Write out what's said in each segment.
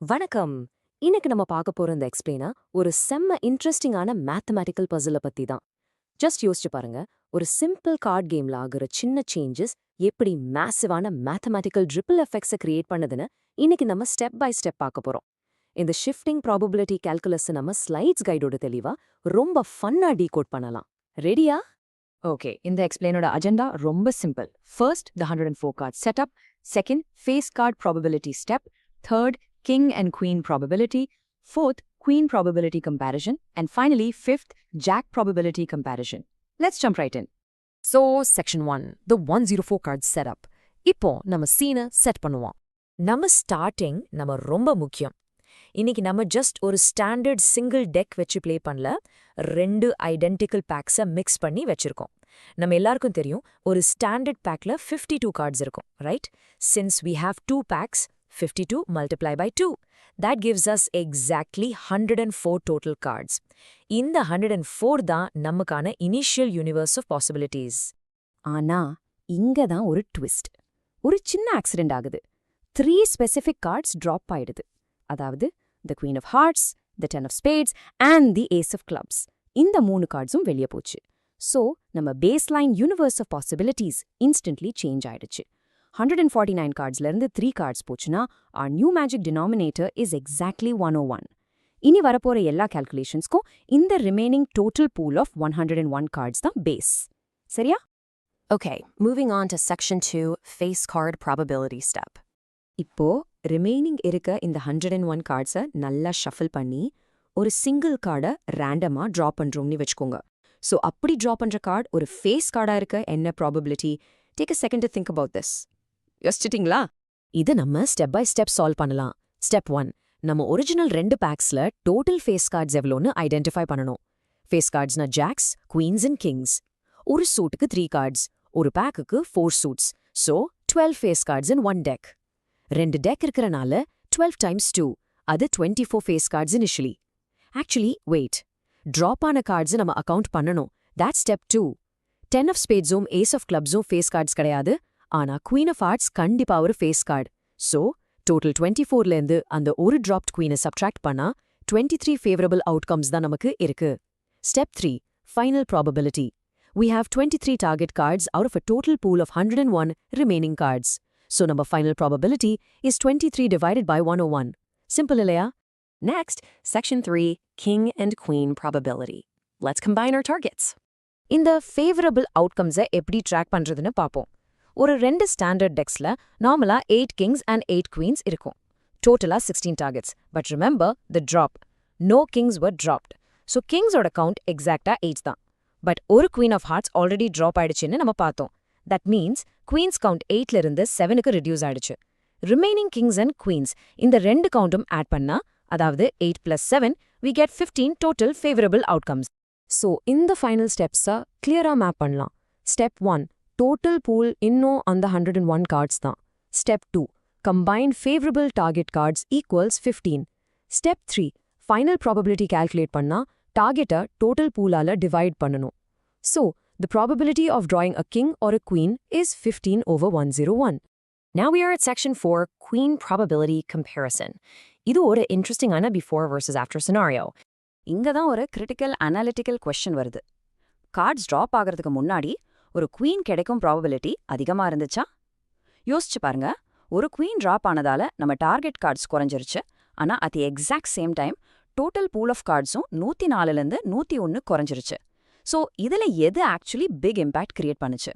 வணக்கம். இன்னைக்கு நம்ம பார்க்க போற இந்த எக்ஸ்பிளைனா ஒரு செம்ம இன்ட்ரெஸ்டிங்கான மேத்தமேட்டிக்கல் பசில பத்தி தான். ஜஸ்ட் யோசிச்சு பாருங்க. ஒரு சிம்பிள் கார்ட் கேம்ல ஆகுற சின்ன சேஞ்சஸ் எப்படி மேசிவான மேத்தமேட்டிக்கல் ரிப்பிள் எஃபெக்ட்ஸை கிரியேட் பண்ணுதுன்னு இன்னைக்கு நம்ம ஸ்டெப் பை ஸ்டெப் பார்க்க போறோம். இந்த ஷிஃப்டிங் ப்ராபபிலிட்டி கால்குலஸ் நம்ம ஸ்லைட்ஸ் கைடோட தெளிவா ரொம்ப ஃபன்னா டீகோட் பண்ணலாம். ரெடியா? Okay, இந்த எக்ஸ்பிளைனோட அஜெண்டா ரொம்ப simple. First the 104 card setup, second face card probability step, third king and queen probability, fourth queen probability comparison, and finally fifth jack probability comparison. Let's jump right in. So, section 1, the 104 card setup. இப்போ நம்ம சீனை set பண்ணுவோம். நம்ம starting ரொம்ப முக்கியம். இன்னைக்கு நம்ம just ஒரு ஸ்டாண்டர்ட் சிங்கிள் டெக் வச்சு ப்ளே பண்ணல, 2 ஐடென்டிக்கல் பேக்ஸை மிக்ஸ் பண்ணி வச்சிருக்கோம். நம்ம எல்லாருக்கும் தெரியும், ஒரு ஸ்டாண்டர்ட் பேக்ல 52 கார்ட்ஸ் இருக்கும், right? Since we have 2 packs, 52 multiplied by 2. That gives us exactly 104 total cards. இந்த 104 தான் நமக்கான இனிஷியல் யூனிவர்ஸ் ஆஃப் பாசிபிலிட்டிஸ். ஆனா இங்க தான் ஒரு ட்விஸ்ட். ஒரு சின்ன ஆக்சிடென்ட் ஆகுது. 3 ஸ்பெசிஃபிக் கார்ட்ஸ் ட்ராப் ஆயிடுது. அதாவது the queen of hearts, the 10 of spades and the ace of clubs. இந்த 3 கார்ட்ஸும் வெளியே போச்சு. So, நம்ம baseline universe of possibilities instantly change ஆயிடுச்சு. 149 கார்ட்ஸ்ல இருந்து 3 கார்ட்ஸ் போச்சுன்னா our new magic denominator is exactly 101. இனி வரப்போற எல்லா கால்குலேஷன்ஸ்க்கும் இந்த remaining total pool of 101 cards தான் பேஸ். சரியா? Okay, moving on to section 2, face card probability step. இப்போ ரிமைனிங் இருக்க இந்த 101 கார்ட்ஸை நல்லா ஷஃபில் பண்ணி ஒரு சிங்கிள் கார்டை ரேண்டமா ட்ரா பண்றோம்னு வச்சுக்கோங்க. ஸோ அப்படி ட்ரா பண்ற கார்டு ஒரு ஃபேஸ் கார்டா இருக்க என்ன probability? Take a second to think about this. யோசிச்சிட்டிங்களா? இது நம்ம ஸ்டெப் பை ஸ்டெப் சால்வ் பண்ணலாம். ஸ்டெப் 1, நம்ம ஒரிஜினல் 2 பேக்ஸ்ல டோட்டல் ஃபேஸ் கார்ட்ஸ் எவ்வளோன்னு ஐடென்டிஃபை பண்ணணும். ஃபேஸ் கார்ட்ஸ்னா ஜாக்ஸ், குவீன்ஸ் அண்ட் கிங்ஸ். ஒரு சூட்டுக்கு 3 கார்ட்ஸ், ஒரு பேக்குக்கு 4 suits. So 12 face cards in 1 deck. 2 deck இருக்கறனால 12 times 2, அது 24 face cards initially. Actually wait, drop ஆன கார்ட்ஸ் நம்ம அக்கவுண்ட் பண்ணணும். that's step 2. 10 of spades-உம் ace of clubs-உம் ஃபேஸ் கார்ட்ஸ் கிடையாது, ஆனா queen of hearts கண்டிப்பா ஒரு ஃபேஸ் கார்டு. ஸோ டோட்டல் 24லேருந்து அந்த ஒரு ட்ராப்ட் குவீனை சப்ட்ராக்ட் பண்ணா 23 ஃபேவரபிள் அவுட்கம்ஸ் தான் நமக்கு இருக்கு. Step 3, final probability. We have 23 target cards out of a total pool of 101 remaining cards. So number final probability is 23 divided by 101. Simple இல்லையா? Next, section 3, king and queen probability. Let's combine our targets. இந்த favorable outcomes-ஐ எப்படி track பண்றதுன்னு பார்ப்போம். ஒரு 2 standard டெக்ஸ்ல நார்மலா 8 kings and 8 queens இருக்கும். டோட்டலா 16 targets. But remember the drop. No kings were dropped. So kings-ஓட count exactா 8 தான். But ஒரு queen of hearts already drop ஆயிடுச்சுன்னு நம்ம பார்த்தோம். That means queens count 8ல இருந்து 7க்கு reduce ஆயிடுச்சு. Remaining kings and queens இந்த 2 கவுண்டும் ஆட் பண்ணா, அதாவது 8 plus 7, we get 15 total favorable outcomes. So இந்த final steps-அ clear-ஆ மேப் பண்ணலாம். Step 1, total pool இன்னும் அந்த 101 cards தான். Step 2, combine favorable target cards equals 15. Step 3, final probability calculate பண்ணா target-அ total pool-ஆல divide பண்ணணும். So the probability of drawing a king or a queen is 15 over 101. Now we are at section 4, queen probability comparison. இது ஒரு இன்ட்ரெஸ்டிங்கான before versus after scenario. இங்க தான் ஒரு critical analytical question வருது. Cards drop ஆகிறதுக்கு முன்னாடி ஒரு குவீன் கிடைக்கும் ப்ராபபிலிட்டி அதிகமா இருந்துச்சா? யோசிச்சு பாருங்க. ஒரு குவீன் ட்ராப் ஆனதால நம்ம டார்கெட் கார்ட்ஸ் குறைஞ்சிருச்சு. ஆனா at the exact same time total pool of கார்ட்ஸும் 104லேருந்து 101 குறைஞ்சிருச்சு. ஸோ இதில் எது ஆக்சுவலி பிக் இம்பேக்ட் கிரியேட் பண்ணுச்சு?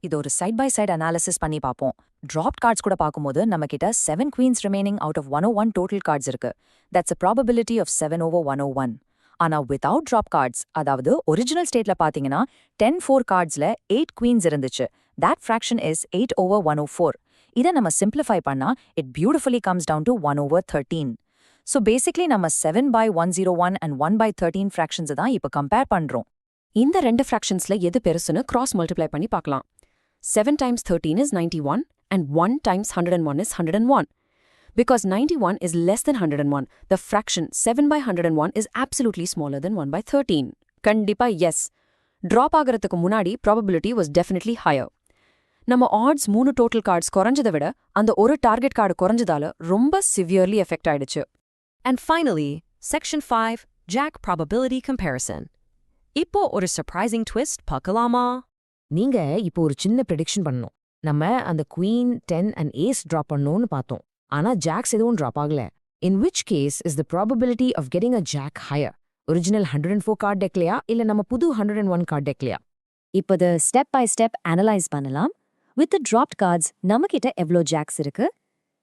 இது ஒரு சைட் பை சைட் அனாலிசிஸ் பண்ணி பார்ப்போம். ட்ராப்ட் கார்ட்ஸ் கூட பார்க்கும்போது நம்ம கிட்ட 7 queens remaining out of 101 total cards இருக்கு. That's a probability of 7 over 101. ஆனா without drop cards, அதாவது ஒரிஜினல் ஸ்டேட்ல பார்த்தீங்கன்னா 10-4 கார்ட்ஸ்ல 8 queens இருந்துச்சு. That fraction is 8 over 104. இதை நம்ம சிம்பிளிஃபை பண்ணா it beautifully comes down to 1 over 13. So basically நம்ம 7 by 101 and 1 by 13 fractions தான் இப்போ கம்பேர் பண்றோம். இந்த 2 fractionsல எது பெருசுன்னு cross multiply பண்ணி பார்க்கலாம். 7 times 13 is 91 and 1 times 101 is 101. Because 91 is less than 101, the fraction 7 by 101 is absolutely smaller than 1 by 13. கண்டிப்பா yes. Drop ஆகிறதுக்கு முன்னாடி probability was definitely higher. நம்ம ஆட்ஸ் 3 டோட்டல் கார்ட்ஸ் குறைஞ்சதை விட அந்த ஒரு டார்கெட் கார்டு குறைஞ்சதால ரொம்ப சிவியர்லி எஃபெக்ட் ஆயிடுச்சு. And finally, Section 5, Jack Probability Comparison. இப்போ ஒரு surprising twist பார்க்கலாமா? நீங்க இப்போ ஒரு சின்ன prediction பண்ணணும். நம்ம அந்த Queen, 10 and Ace drop பண்ணோம்னு பார்த்தோம். ஆனா Jacks எதுவும் drop ஆகல. In which case is the probability of getting a Jack higher? Original 104 card deckலையா இல்ல நம்ம புது 101 card deckலையா? இப்போது ஸ்டெப் பை ஸ்டெப் அனலைஸ் பண்ணலாம். வித் தி ட்ராப்ட் கார்ட்ஸ் நம்மகிட்ட எவ்வளோ ஜாக்ஸ் இருக்கு?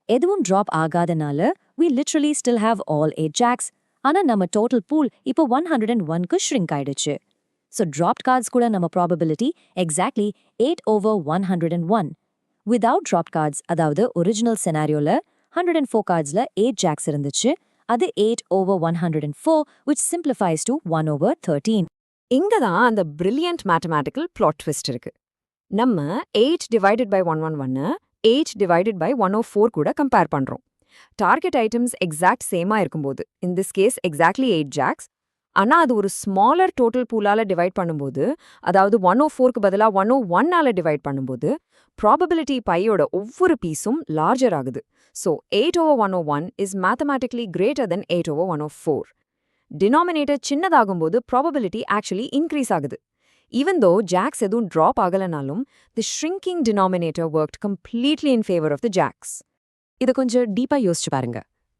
எதுவும் drop ஆகாதனால we literally still have all 8 jacks. ஆனா நம்ம டோட்டல் பூல் இப்போ 101க்கு ஷ்ரிங்க் ஆயிடுச்சு. ஸோ ட்ராப்ட் கார்ட்ஸ் கூட நம்ம probability exactly 8/101. Without dropped cards, அதாவது ஒரிஜினல் செனாரியோல 104 கார்ட்ஸ்ல 8 ஜாக்ஸ் இருந்துச்சு. அது 8/104, which simplifies to 1/13. இங்க தான் அந்த brilliant mathematical plot twist இருக்கு. நம்ம 8 divided by 111 8 divided by 104 கூட கம்பேர் பண்றோம். டார்கெட் ஐட்டம்ஸ் எக்ஸாக்ட் சேமா இருக்கும்போது, in this case exactly 8 jacks, ஆனா அது ஒரு ஸ்மாலர் டோட்டல் பூலால டிவைட் பண்ணும்போது, அதாவது 104க்கு பதிலா 101ஆல டிவைட் பண்ணும்போது, ப்ராபபிலிட்டி பையோட ஒவ்வொரு பீஸும் லார்ஜர் ஆகுது. So 8/101 is mathematically greater than 8/104. Denominator சின்னதாகும்போது ப்ராபபிலிட்டி ஆக்சுவலி இன்க்ரீஸ் ஆகுது. ஈவன் தோ ஜாக்ஸ் எதுவும் ட்ராப் ஆகலனாலும், the shrinking denominator worked completely in favour of the jacks. இதை கொஞ்சம் டீப்பா யோசிச்சு பாருங்க.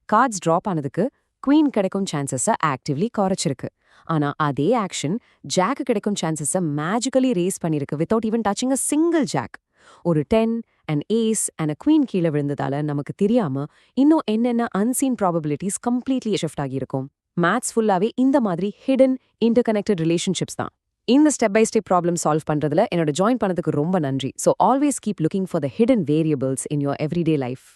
கார்ட்ஸ் ட்ராப் ஆனதுக்கு குவீன் கிடைக்கும் சான்சஸை ஆக்டிவ்லி குறைச்சிருக்கு. ஆனா அதே ஆக்ஷன் ஜாக்கு கிடைக்கும் சான்சஸை மேஜிக்கலி ரேஸ் பண்ணிருக்கு without even touching a single jack. ஒரு 10 and ace and a queen கீழே விழுந்ததால நமக்கு தெரியாம இன்னும் என்னென்ன அன்சீன் ப்ராபபிலிட்டிஸ் கம்ப்ளீட்லி ஷிஃப்ட் ஆகியிருக்கும். மேத்ஸ் ஃபுல்லாவே இந்த மாதிரி ஹிடன் இன்டர்கனெக்டட் ரிலேஷன்ஷிப்ஸ் தான். இந்த step by step problem solve பண்றதுல என்னோட ஜாயின் பண்ணதுக்கு ரொம்ப நன்றி. So always keep looking for the hidden variables in your everyday life.